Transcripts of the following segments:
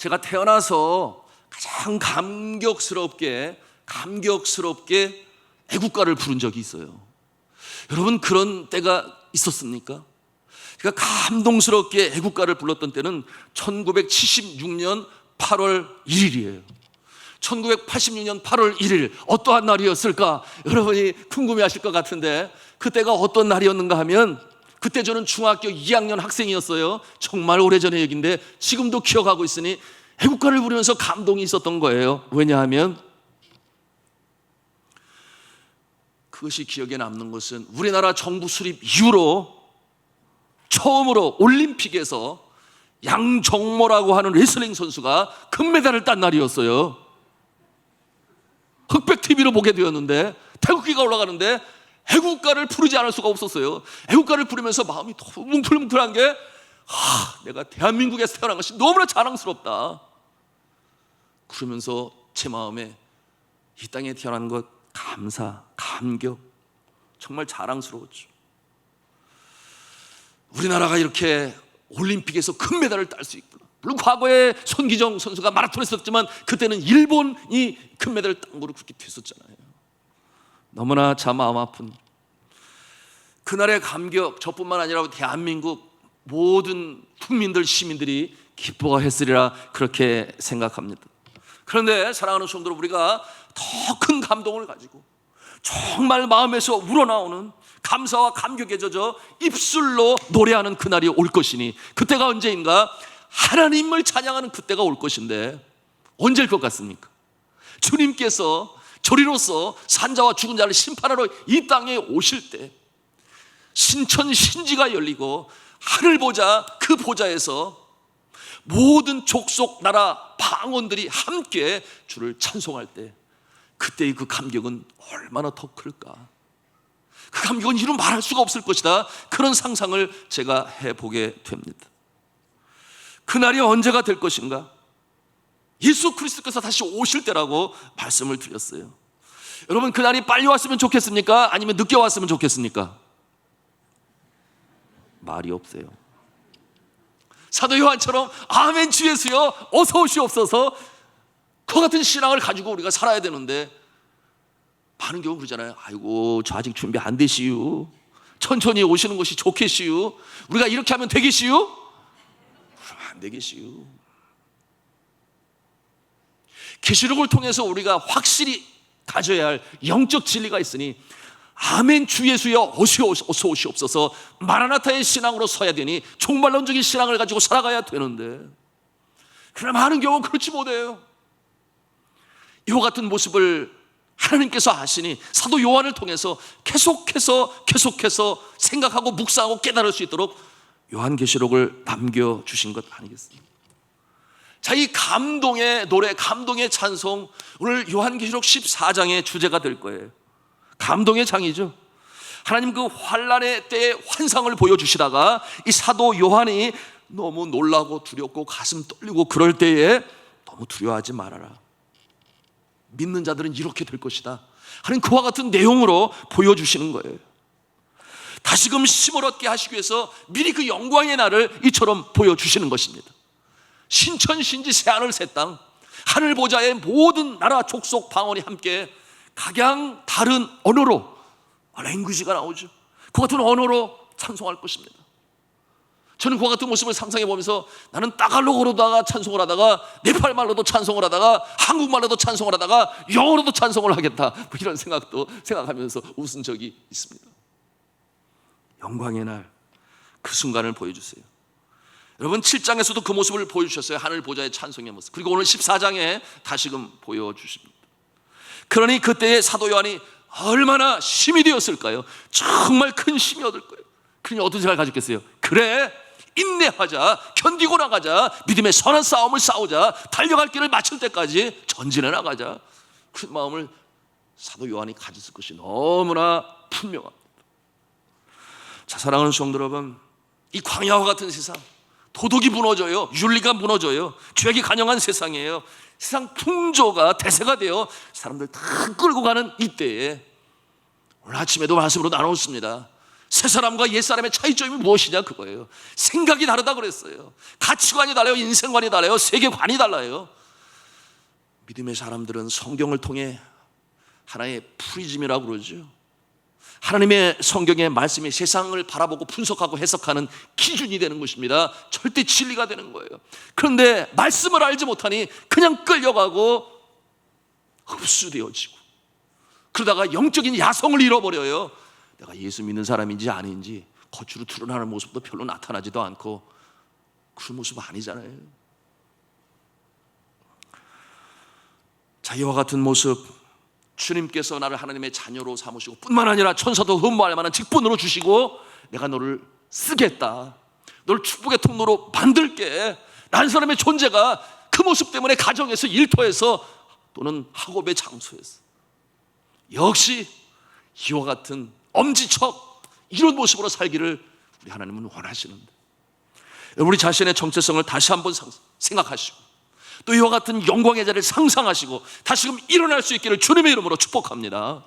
제가 태어나서 가장 감격스럽게 애국가를 부른 적이 있어요. 여러분, 그런 때가 있었습니까? 제가 감동스럽게 애국가를 불렀던 때는 1976년 8월 1일이에요 1986년 8월 1일 어떠한 날이었을까? 여러분이 궁금해하실 것 같은데, 그때가 어떤 날이었는가 하면, 그때 저는 중학교 2학년 학생이었어요. 정말 오래전의 얘기인데 지금도 기억하고 있으니 애국가를 부르면서 감동이 있었던 거예요. 왜냐하면 그것이 기억에 남는 것은 우리나라 정부 수립 이후로 처음으로 올림픽에서 양정모라고 하는 레슬링 선수가 금메달을 딴 날이었어요. 흑백 TV로 보게 되었는데, 태극기가 올라가는데 애국가를 부르지 않을 수가 없었어요. 애국가를 부르면서 마음이 너무 뭉클뭉클한 게, 내가 대한민국에서 태어난 것이 너무나 자랑스럽다. 그러면서 제 마음에 이 땅에 태어난 것 감사, 감격, 정말 자랑스러웠죠. 우리나라가 이렇게 올림픽에서 금메달을 딸 수 있구나. 물론 과거에 손기정 선수가 마라톤에서 했지만 그때는 일본이 금메달을 딴 거로 그렇게 됐었잖아요. 너무나 참 마음 아픈 그날의 감격, 저뿐만 아니라 대한민국 모든 국민들, 시민들이 기뻐했으리라 그렇게 생각합니다. 그런데 사랑하는 성도들, 우리가 더 큰 감동을 가지고 정말 마음에서 우러나오는 감사와 감격에 젖어 입술로 노래하는 그날이 올 것이니, 그때가 언제인가? 하나님을 찬양하는 그때가 올 것인데, 언제일 것 같습니까? 주님께서 저리로서 산자와 죽은 자를 심판하러 이 땅에 오실 때 신천 신지가 열리고 하늘 보좌, 그 보좌에서 모든 족속 나라 방언들이 함께 주를 찬송할 때, 그때의 그 감격은 얼마나 더 클까? 그 감격은 이루 말할 수가 없을 것이다. 그런 상상을 제가 해보게 됩니다. 그날이 언제가 될 것인가? 예수 그리스도께서 다시 오실 때라고 말씀을 드렸어요. 여러분, 그날이 빨리 왔으면 좋겠습니까? 아니면 늦게 왔으면 좋겠습니까? 말이 없어요. 사도 요한처럼 아멘 주 예수여 어서 오시옵소서, 그 같은 신앙을 가지고 우리가 살아야 되는데, 많은 경우 그러잖아요. 아이고, 저 아직 준비 안 되시유, 천천히 오시는 것이 좋겠시유, 우리가 이렇게 하면 되겠시유? 그러면 안 되겠시유. 계시록을 통해서 우리가 확실히 가져야 할 영적 진리가 있으니, 아멘 주 예수여 어서 오시옵소서, 마라나타의 신앙으로 서야 되니 종말론적인 신앙을 가지고 살아가야 되는데, 그러나 많은 경우 그렇지 못해요. 이와 같은 모습을 하나님께서 아시니 사도 요한을 통해서 계속해서 생각하고 묵상하고 깨달을 수 있도록 요한계시록을 남겨주신 것 아니겠습니까? 자, 이 감동의 노래, 감동의 찬송, 오늘 요한계시록 14장의 주제가 될 거예요. 감동의 장이죠. 하나님 그 환난의 때의 환상을 보여주시다가 이 사도 요한이 너무 놀라고 두렵고 가슴 떨리고 그럴 때에 너무 두려워하지 말아라. 믿는 자들은 이렇게 될 것이다. 하나님 그와 같은 내용으로 보여주시는 거예요. 다시금 힘을 얻게 하시기 위해서 미리 그 영광의 날을 이처럼 보여주시는 것입니다. 신천 신지 새하늘 새 땅, 하늘 보좌의 모든 나라 족속 방언이 함께 각양 다른 언어로, 랭귀지가 나오죠. 그 같은 언어로 찬송할 것입니다. 저는 그와 같은 모습을 상상해 보면서 나는 따갈로그로다가 찬송을 하다가 네팔 말로도 찬송을 하다가 한국말로도 찬송을 하다가 영어로도 찬송을 하겠다, 뭐 이런 생각도 생각하면서 웃은 적이 있습니다. 영광의 날, 그 순간을 보여주세요. 여러분, 7장에서도 그 모습을 보여주셨어요. 하늘 보좌의 찬송의 모습. 그리고 오늘 14장에 다시금 보여주십니다. 그러니 그때의 사도 요한이 얼마나 힘이 되었을까요? 정말 큰 힘이 얻을 거예요. 그러니 어떤 생각을 가졌겠어요? 그래, 인내하자, 견디고 나가자, 믿음의 선한 싸움을 싸우자, 달려갈 길을 마칠 때까지 전진해 나가자, 그 마음을 사도 요한이 가졌을 것이 너무나 분명합니다. 자, 사랑하는 성도 여러분, 이 광야와 같은 세상, 도덕이 무너져요, 윤리가 무너져요, 죄악이 간영한 세상이에요. 세상 풍조가 대세가 되어 사람들 다 끌고 가는 이때에 오늘 아침에도 말씀으로 나눴습니다. 새 사람과 옛 사람의 차이점이 무엇이냐 그거예요. 생각이 다르다 그랬어요. 가치관이 달라요. 인생관이 달라요. 세계관이 달라요. 믿음의 사람들은 성경을 통해 하나의 프리즘이라고 그러죠. 하나님의 성경의 말씀이 세상을 바라보고 분석하고 해석하는 기준이 되는 것입니다. 절대 진리가 되는 거예요. 그런데 말씀을 알지 못하니 그냥 끌려가고 흡수되어지고, 그러다가 영적인 야성을 잃어버려요. 내가 예수 믿는 사람인지 아닌지 겉으로 드러나는 모습도 별로 나타나지도 않고 그런 모습 아니잖아요. 자, 이와 같은 모습, 주님께서 나를 하나님의 자녀로 삼으시고 뿐만 아니라 천사도 흠모할 만한 직분으로 주시고 내가 너를 쓰겠다, 너를 축복의 통로로 만들게, 라는 사람의 존재가 그 모습 때문에 가정에서, 일터에서, 또는 학업의 장소에서 역시 이와 같은 엄지척 이런 모습으로 살기를 우리 하나님은 원하시는데, 우리 자신의 정체성을 다시 한번 생각하시고 또 이와 같은 영광의 자리를 상상하시고 다시금 일어날 수 있기를 주님의 이름으로 축복합니다.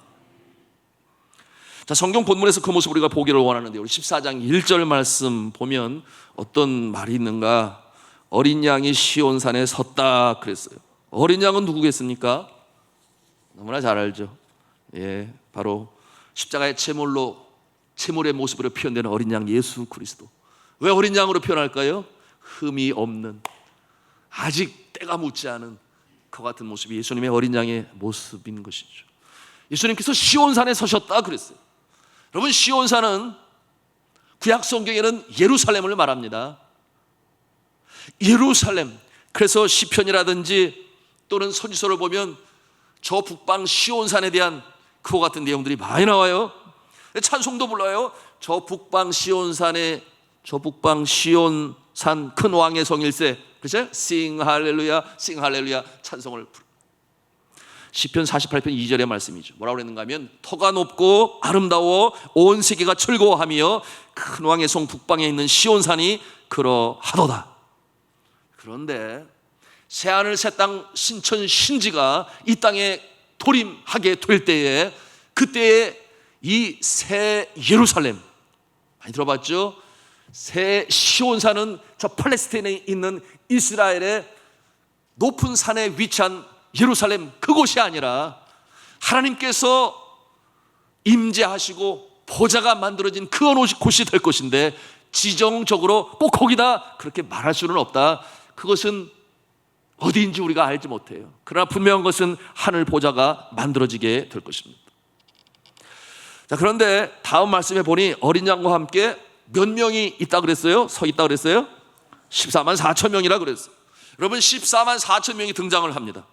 자, 성경 본문에서 그 모습을 우리가 보기를 원하는데, 우리 14장 1절 말씀 보면 어떤 말이 있는가? 어린 양이 시온산에 섰다 그랬어요. 어린 양은 누구겠습니까? 너무나 잘 알죠. 예, 바로 십자가의 제물의 모습으로 표현되는 어린 양 예수 그리스도. 왜 어린 양으로 표현할까요? 흠이 없는, 아직 때가 묻지 않은 그 같은 모습이 예수님의 어린 양의 모습인 것이죠. 예수님께서 시온산에 서셨다 그랬어요. 여러분, 시온산은 구약 성경에는 예루살렘을 말합니다. 예루살렘. 그래서 시편이라든지 또는 선지서를 보면 저 북방 시온산에 대한 그와 같은 내용들이 많이 나와요. 찬송도 불러요. 저 북방 시온산 큰 왕의 성일세, 그렇죠? 싱 할렐루야, 싱 할렐루야 찬송을 부르. 시편 48편 2절의 말씀이죠. 뭐라고 그랬는가 하면, 터가 높고 아름다워 온 세계가 즐거워하며 큰 왕의 성 북방에 있는 시온산이 그러하도다. 그런데 새하늘 새 땅 신천 신지가 이 땅에 도림하게 될 때에, 그때에 이 새 예루살렘 많이 들어봤죠? 새 시온산은 저 팔레스타인에 있는 이스라엘의 높은 산에 위치한 예루살렘, 그곳이 아니라 하나님께서 임재하시고 보좌가 만들어진 그 어느 곳이 될 것인데, 지정적으로 꼭 거기다 그렇게 말할 수는 없다. 그것은 어디인지 우리가 알지 못해요. 그러나 분명한 것은 하늘 보좌가 만들어지게 될 것입니다. 자, 그런데 다음 말씀에 보니 어린 양과 함께 몇 명이 있다 그랬어요? 서 있다 그랬어요? 14만 4천 명이라 그랬어요. 여러분, 14만 4천 명이 등장을 합니다.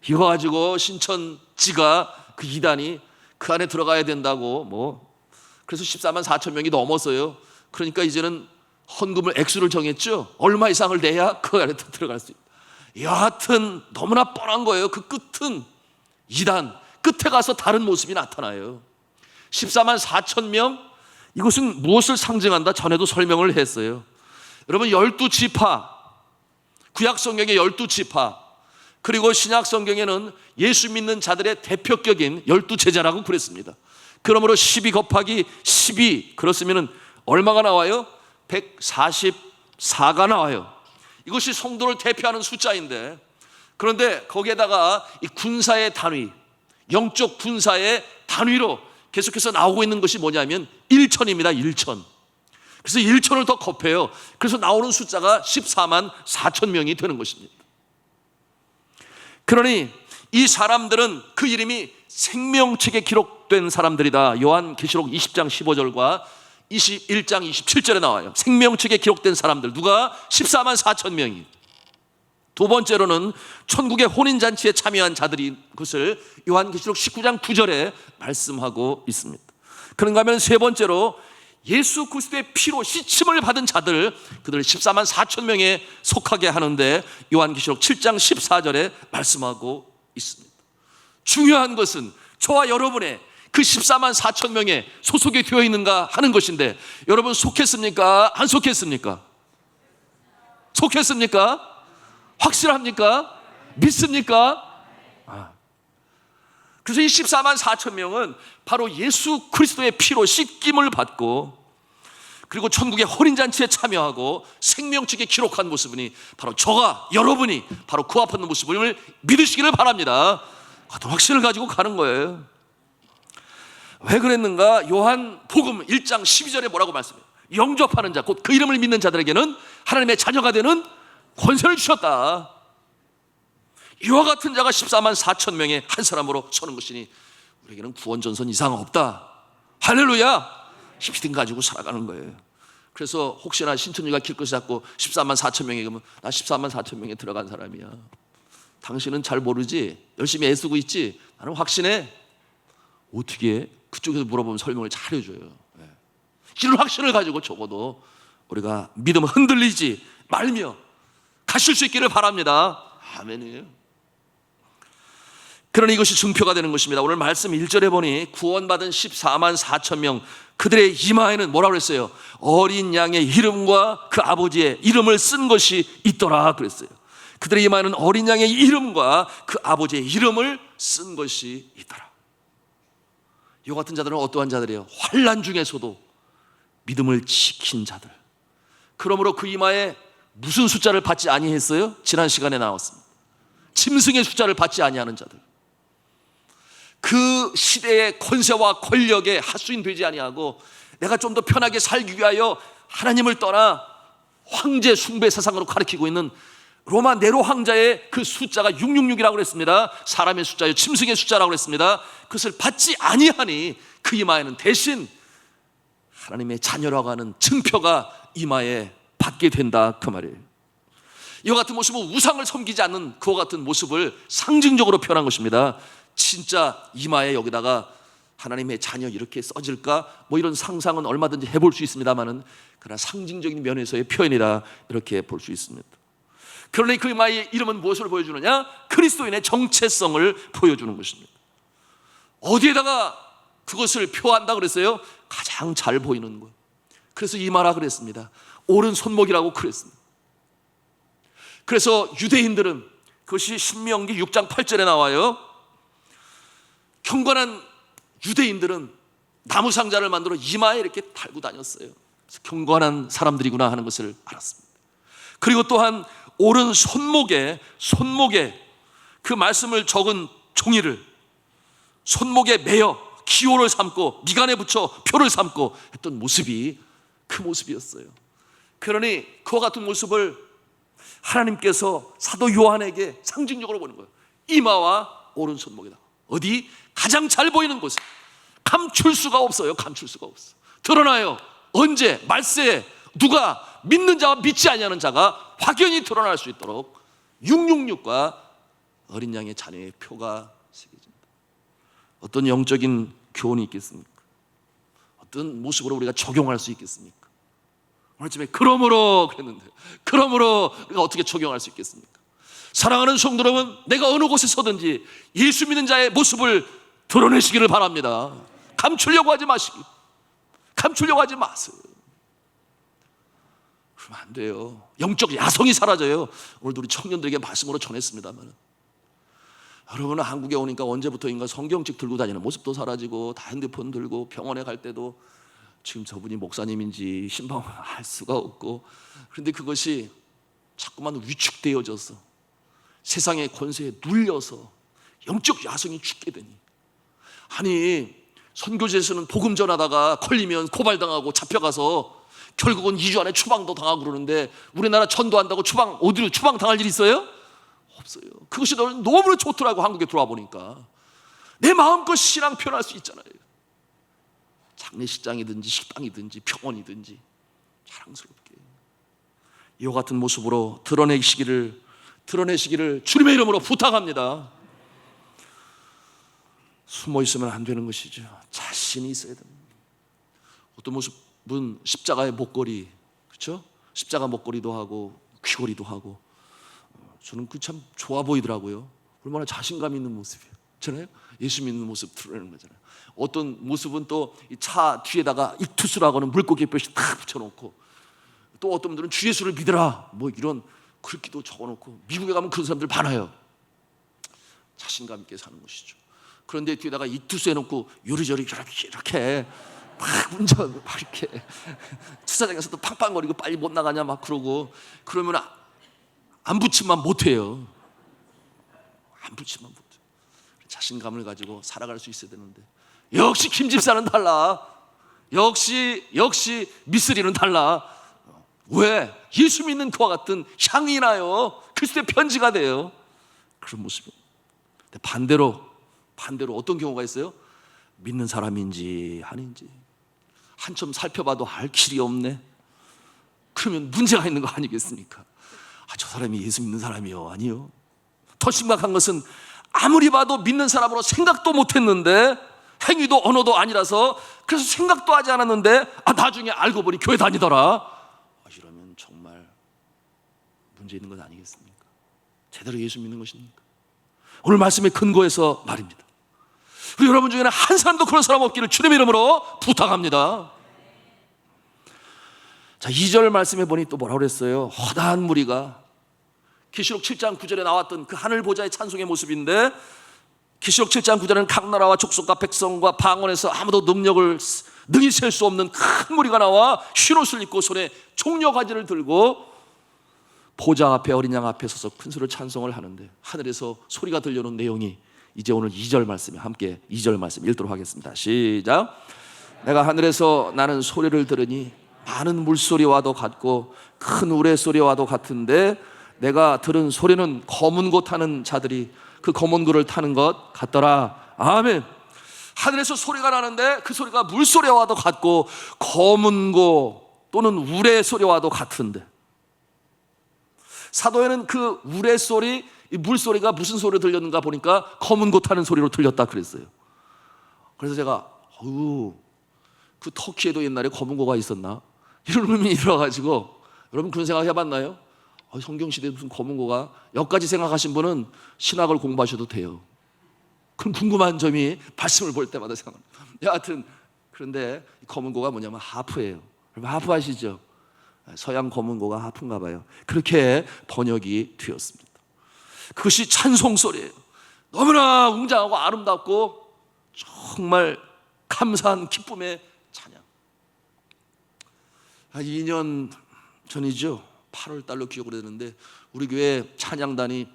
이거 가지고 신천지가, 그 이단이 그 안에 들어가야 된다고 그래서 14만 4천 명이 넘었어요. 그러니까 이제는 헌금을 액수를 정했죠. 얼마 이상을 내야 그 안에 들어갈 수 있다. 여하튼 너무나 뻔한 거예요. 그 끝은 이단, 끝에 가서 다른 모습이 나타나요. 14만 4천 명, 이것은 무엇을 상징한다? 전에도 설명을 했어요. 여러분, 12지파, 구약 성경의 12지파, 그리고 신약 성경에는 예수 믿는 자들의 대표격인 12제자라고 그랬습니다. 그러므로 12 곱하기 12, 그렇으면 얼마가 나와요? 144가 나와요. 이것이 성도를 대표하는 숫자인데, 그런데 거기에다가 이 군사의 단위, 영적 군사의 단위로 계속해서 나오고 있는 것이 뭐냐면 1천입니다. 1천. 그래서 1천을 더 곱해요. 그래서 나오는 숫자가 14만 4천 명이 되는 것입니다. 그러니 이 사람들은 그 이름이 생명책에 기록된 사람들이다. 요한계시록 20장 15절과 21장 27절에 나와요. 생명책에 기록된 사람들, 누가? 14만 4천 명이. 두 번째로는 천국의 혼인잔치에 참여한 자들이, 그것을 요한계시록 19장 9절에 말씀하고 있습니다. 그런가 하면 세 번째로 예수 그리스도의 피로 씻임을 받은 자들, 그들을 14만 4천 명에 속하게 하는데 요한계시록 7장 14절에 말씀하고 있습니다. 중요한 것은 저와 여러분의 그 14만 4천 명에 소속이 되어 있는가 하는 것인데, 여러분 속했습니까? 안 속했습니까? 속했습니까? 확실합니까? 믿습니까? 그래서 이 14만 4천 명은 바로 예수 그리스도의 피로 씻김을 받고 그리고 천국의 혼인잔치에 참여하고 생명책에 기록한 모습이니 바로 저가 여러분이 바로 그 앞에 있는 모습을 믿으시기를 바랍니다. 어떤 확신을 가지고 가는 거예요. 왜 그랬는가? 요한 복음 1장 12절에 뭐라고 말씀해요? 영접하는 자, 곧 그 이름을 믿는 자들에게는 하나님의 자녀가 되는 권세를 주셨다. 이와 같은 자가 14만 4천 명의 한 사람으로 서는 것이니 우리에게는 구원 전선 이상 없다. 할렐루야. 힘 가지고 살아가는 거예요. 그래서 혹시나 신천지가 길 것을 잡고 14만 4천 명에 그러면 나 14만 4천 명에 들어간 사람이야. 당신은 잘 모르지? 열심히 애쓰고 있지? 나는 확신해. 어떻게 그쪽에서 물어보면 설명을 잘 해줘요. 이런 확신을 가지고 적어도 우리가 믿음을 흔들리지 말며 가실 수 있기를 바랍니다. 아멘이에요. 그러니 이것이 증표가 되는 것입니다. 오늘 말씀 1절에 보니 구원받은 14만 4천 명 그들의 이마에는 뭐라고 그랬어요? 어린 양의 이름과 그 아버지의 이름을 쓴 것이 있더라 그랬어요. 그들의 이마에는 어린 양의 이름과 그 아버지의 이름을 쓴 것이 있더라. 이 같은 자들은 어떠한 자들이에요? 환난 중에서도 믿음을 지킨 자들. 그러므로 그 이마에 무슨 숫자를 받지 아니했어요? 지난 시간에 나왔습니다. 짐승의 숫자를 받지 아니하는 자들. 그 시대의 권세와 권력에 하수인 되지 아니하고 내가 좀 더 편하게 살기 위하여 하나님을 떠나 황제 숭배 세상으로 가리키고 있는 로마 네로 황자의 그 숫자가 666이라고 그랬습니다. 사람의 숫자요, 짐승의 숫자라고 그랬습니다. 그것을 받지 아니하니 그 이마에는 대신 하나님의 자녀라고 하는 증표가 이마에 받게 된다 그 말이에요. 이와 같은 모습은 우상을 섬기지 않는 그와 같은 모습을 상징적으로 표현한 것입니다. 진짜 이마에 여기다가 하나님의 자녀 이렇게 써질까? 뭐 이런 상상은 얼마든지 해볼 수 있습니다만은 그러나 상징적인 면에서의 표현이라 이렇게 볼 수 있습니다. 그러니 그 이마의 이름은 무엇을 보여주느냐? 그리스도인의 정체성을 보여주는 것입니다. 어디에다가 그것을 표한다 그랬어요? 가장 잘 보이는 것. 그래서 이마라 그랬습니다. 오른 손목이라고 그랬습니다. 그래서 유대인들은 그것이 신명기 6장 8절에 나와요. 경건한 유대인들은 나무 상자를 만들어 이마에 이렇게 달고 다녔어요. 그래서 경건한 사람들이구나 하는 것을 알았습니다. 그리고 또한 오른 손목에 그 말씀을 적은 종이를 손목에 매어 기호를 삼고 미간에 붙여 표를 삼고 했던 모습이 그 모습이었어요. 그러니 그와 같은 모습을 하나님께서 사도 요한에게 상징적으로 보는 거예요. 이마와 오른손목이다. 어디? 가장 잘 보이는 곳에. 감출 수가 없어요. 감출 수가 없어. 드러나요. 언제? 말세에 누가 믿는 자와 믿지 아니하는 자가 확연히 드러날 수 있도록 666과 어린 양의 자녀의 표가 새겨집니다. 어떤 영적인 교훈이 있겠습니까? 어떤 모습으로 우리가 적용할 수 있겠습니까? 오늘 아침에 그러므로 그랬는데 그러므로 우리가 어떻게 적용할 수 있겠습니까? 사랑하는 성도 여러분, 내가 어느 곳에 서든지 예수 믿는 자의 모습을 드러내시기를 바랍니다. 감추려고 하지 마시기. 감추려고 하지 마세요. 그러면 안 돼요. 영적 야성이 사라져요. 오늘도 우리 청년들에게 말씀으로 전했습니다만 여러분은 한국에 오니까 언제부터인가 성경책 들고 다니는 모습도 사라지고 다 핸드폰 들고 병원에 갈 때도 지금 저분이 목사님인지 신방을 알 수가 없고 그런데 그것이 자꾸만 위축되어져서 세상의 권세에 눌려서 영적 야성이 죽게 되니 아니 선교지에서는 복음 전하다가 걸리면 고발당하고 잡혀가서 결국은 2주 안에 추방도 당하고 그러는데 우리나라 전도한다고 어디로 추방 당할 일 있어요? 없어요. 그것이 너무 좋더라고. 한국에 들어와 보니까 내 마음껏 신앙 표현할 수 있잖아요. 장례식장이든지 식당이든지 병원이든지 자랑스럽게 이와 같은 모습으로 드러내시기를 주님의 이름으로 부탁합니다. 숨어 있으면 안 되는 것이죠. 자신이 있어야 됩니다. 어떤 모습은 십자가의 목걸이, 그렇죠? 십자가 목걸이도 하고 귀걸이도 하고 저는 그 참 좋아 보이더라고요. 얼마나 자신감 있는 모습이에요. 그렇잖아요? 예수 믿는 모습 드러내는 거잖아요. 어떤 모습은 또 차 뒤에다가 익투스라고 하는 물고기 뼈씩 탁 붙여놓고 또 어떤 분들은 주 예수를 믿으라 뭐 이런 글귀도 적어놓고 미국에 가면 그런 사람들 많아요. 자신감 있게 사는 것이죠. 그런데 뒤에다가 이투수 해놓고 요리조리 이렇게 막 운전 막 이렇게 주차장에서도 팡팡거리고 빨리 못 나가냐 막 그러고, 그러면 안 붙이면 못해요. 안 붙이면 못해. 자신감을 가지고 살아갈 수 있어야 되는데, 역시 김 집사는 달라. 역시 미쓰리는 달라. 왜? 예수 믿는 그와 같은 향이 나요. 그리스도의 편지가 돼요. 그런 모습입니다. 반대로 어떤 경우가 있어요? 믿는 사람인지 아닌지 한참 살펴봐도 알 길이 없네. 그러면 문제가 있는 거 아니겠습니까? 저 사람이 예수 믿는 사람이요? 아니요. 더 심각한 것은 아무리 봐도 믿는 사람으로 생각도 못했는데, 행위도 언어도 아니라서 그래서 생각도 하지 않았는데 나중에 알고 보니 교회 다니더라. 이러면 정말 문제 있는 것 아니겠습니까? 제대로 예수 믿는 것입니까? 오늘 말씀의 근거에서 말입니다. 우리 여러분 중에는 한 사람도 그런 사람 없기를 주님의 이름으로 부탁합니다. 자, 2절 말씀해 보니 또 뭐라고 그랬어요? 허다한 무리가, 계시록 7장 9절에 나왔던 그 하늘 보좌의 찬송의 모습인데, 계시록 7장 9절에는 각 나라와 족속과 백성과 방언에서 아무도 능히 셀 수 없는 큰 무리가 나와 흰 옷을 입고 손에 종려 가지를 들고 보좌 앞에 어린 양 앞에 서서 큰 소리로 찬송을 하는데, 하늘에서 소리가 들려오는 내용이 이제 오늘 2절 말씀에 함께 2절 말씀 읽도록 하겠습니다. 시작. 내가 하늘에서 나는 소리를 들으니 많은 물소리와도 같고 큰 우레소리와도 같은데, 내가 들은 소리는 검은 고 타는 자들이 그 검은 고를 타는 것 같더라. 아멘. 하늘에서 소리가 나는데 그 소리가 물소리와도 같고 검은 고 또는 우레소리와도 같은데, 사도에는 그 우레소리, 이 물소리가 무슨 소리로 들렸는가 보니까 검은 고 타는 소리로 들렸다 그랬어요. 그래서 제가 그 터키에도 옛날에 검은 고가 있었나? 이런 의문이 들어가지고, 여러분 그런 생각 해봤나요? 성경시대에 무슨 검은 고가, 여기까지 생각하신 분은 신학을 공부하셔도 돼요. 그런 궁금한 점이 말씀을 볼 때마다 생각합니다. 여하튼 그런데 검은 고가 뭐냐면 하프예요. 여러분 하프 아시죠? 서양 검은 고가 하프인가 봐요. 그렇게 번역이 되었습니다. 그것이 찬송소리예요. 너무나 웅장하고 아름답고 정말 감사한 기쁨의 찬양. 2년 전이죠. 8월 달로 기억을 했는데 우리 교회 찬양단이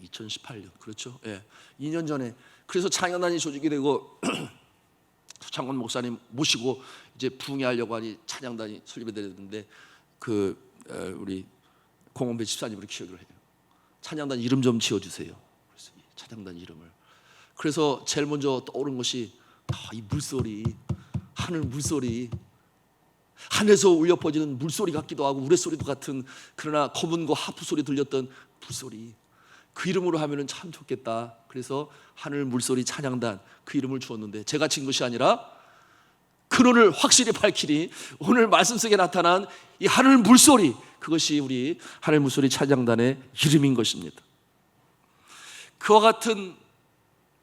2018년 그렇죠? 예, 2년 전에 그래서 찬양단이 조직이 되고 수창권 목사님 모시고 이제 부흥회하려고 하니 찬양단이 설립이 되는데 우리 공원배 집사님으로 기억을 해요. 찬양단 이름 좀 지어주세요. 그래서 이 찬양단 이름을. 그래서 제일 먼저 떠오른 것이 이 물소리, 하늘 물소리, 하늘에서 울려 퍼지는 물소리 같기도 하고 우레소리도 같은, 그러나 검은 거 하프 소리 들렸던 물소리, 그 이름으로 하면은 참 좋겠다. 그래서 하늘 물소리 찬양단 그 이름을 주었는데, 제가 진 것이 아니라 근원을 확실히 밝히니 오늘 말씀 속에 나타난 이 하늘 물소리, 그것이 우리 하늘 물소리 찬양단의 이름인 것입니다. 그와 같은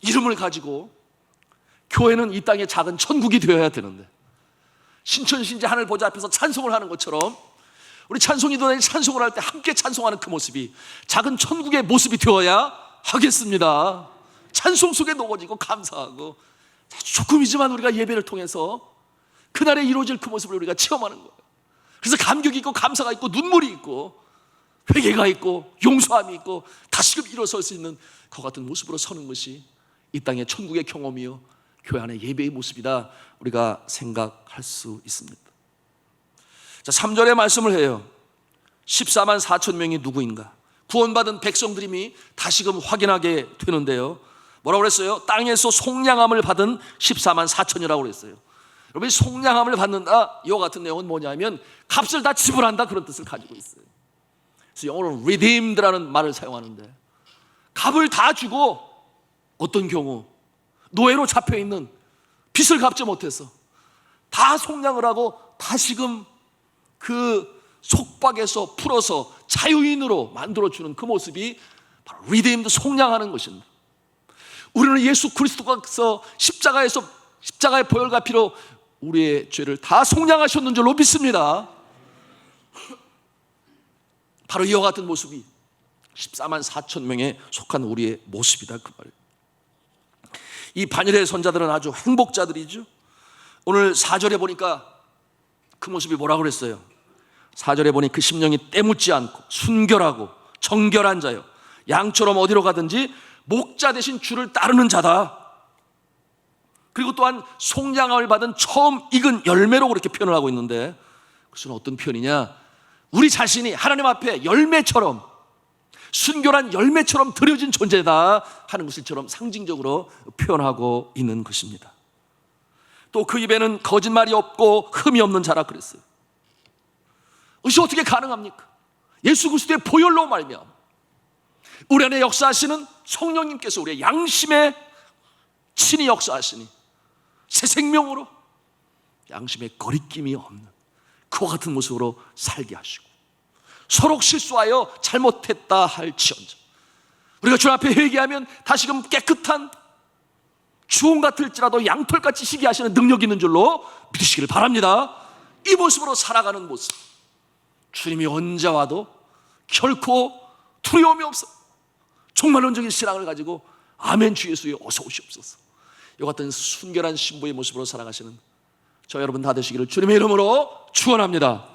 이름을 가지고 교회는 이 땅의 작은 천국이 되어야 되는데, 신천신지 하늘 보좌 앞에서 찬송을 하는 것처럼 우리 찬송이들이 찬송을 할 때 함께 찬송하는 그 모습이 작은 천국의 모습이 되어야 하겠습니다. 찬송 속에 녹아지고 감사하고, 조금이지만 우리가 예배를 통해서 그날에 이루어질 그 모습을 우리가 체험하는 거예요. 그래서 감격이 있고 감사가 있고 눈물이 있고 회개가 있고 용서함이 있고 다시금 일어설 수 있는 그 같은 모습으로 서는 것이 이 땅의 천국의 경험이요 교회 안의 예배의 모습이다, 우리가 생각할 수 있습니다. 자, 3절의 말씀을 해요. 14만 4천 명이 누구인가? 구원받은 백성들임이 다시금 확인하게 되는데요, 뭐라고 그랬어요? 땅에서 속량함을 받은 14만 4천이라고 그랬어요. 여러분, 속량함을 받는다, 이와 같은 내용은 뭐냐면 값을 다 지불한다, 그런 뜻을 가지고 있어요. 그래서 영어로는 redeemed라는 말을 사용하는데, 값을 다 주고 어떤 경우 노예로 잡혀있는, 빚을 갚지 못해서 다 속량을 하고 다시금 그 속박에서 풀어서 자유인으로 만들어주는 그 모습이 바로 redeemed, 속량하는 것입니다. 우리는 예수 그리스도께서 십자가의 보혈과 피로 우리의 죄를 다 속량하셨는 줄로 믿습니다. 바로 이와 같은 모습이 14만 4천 명에 속한 우리의 모습이다, 그 말이에요. 이 반열의 선자들은 아주 행복자들이죠. 오늘 4절에 보니까 그 모습이 뭐라고 그랬어요? 4절에 보니 그 심령이 때묻지 않고 순결하고 정결한 자요, 양처럼 어디로 가든지 목자 대신 주를 따르는 자다. 그리고 또한 속량함을 받은 처음 익은 열매로 그렇게 표현을 하고 있는데, 그것은 어떤 표현이냐? 우리 자신이 하나님 앞에 열매처럼, 순결한 열매처럼 드려진 존재다 하는 것처럼 상징적으로 표현하고 있는 것입니다. 또 그 입에는 거짓말이 없고 흠이 없는 자라 그랬어요. 이것이 어떻게 가능합니까? 예수 그리스도의 보혈로 말미암아 우리 안에 역사하시는 성령님께서 우리의 양심에 친히 역사하시니 새 생명으로 양심에 거리낌이 없는 그와 같은 모습으로 살게 하시고, 서로 실수하여 잘못했다 할지언정 우리가 주 앞에 회개하면 다시금 깨끗한 주홍 같을지라도 양털같이 희게 하시는 능력이 있는 줄로 믿으시기를 바랍니다. 이 모습으로 살아가는 모습, 주님이 언제 와도 결코 두려움이 없어 종말론적인 신앙을 가지고 아멘 주 예수여 어서 오시옵소서, 이와 같은 순결한 신부의 모습으로 살아가시는 저 여러분 다 되시기를 주님의 이름으로 축원합니다.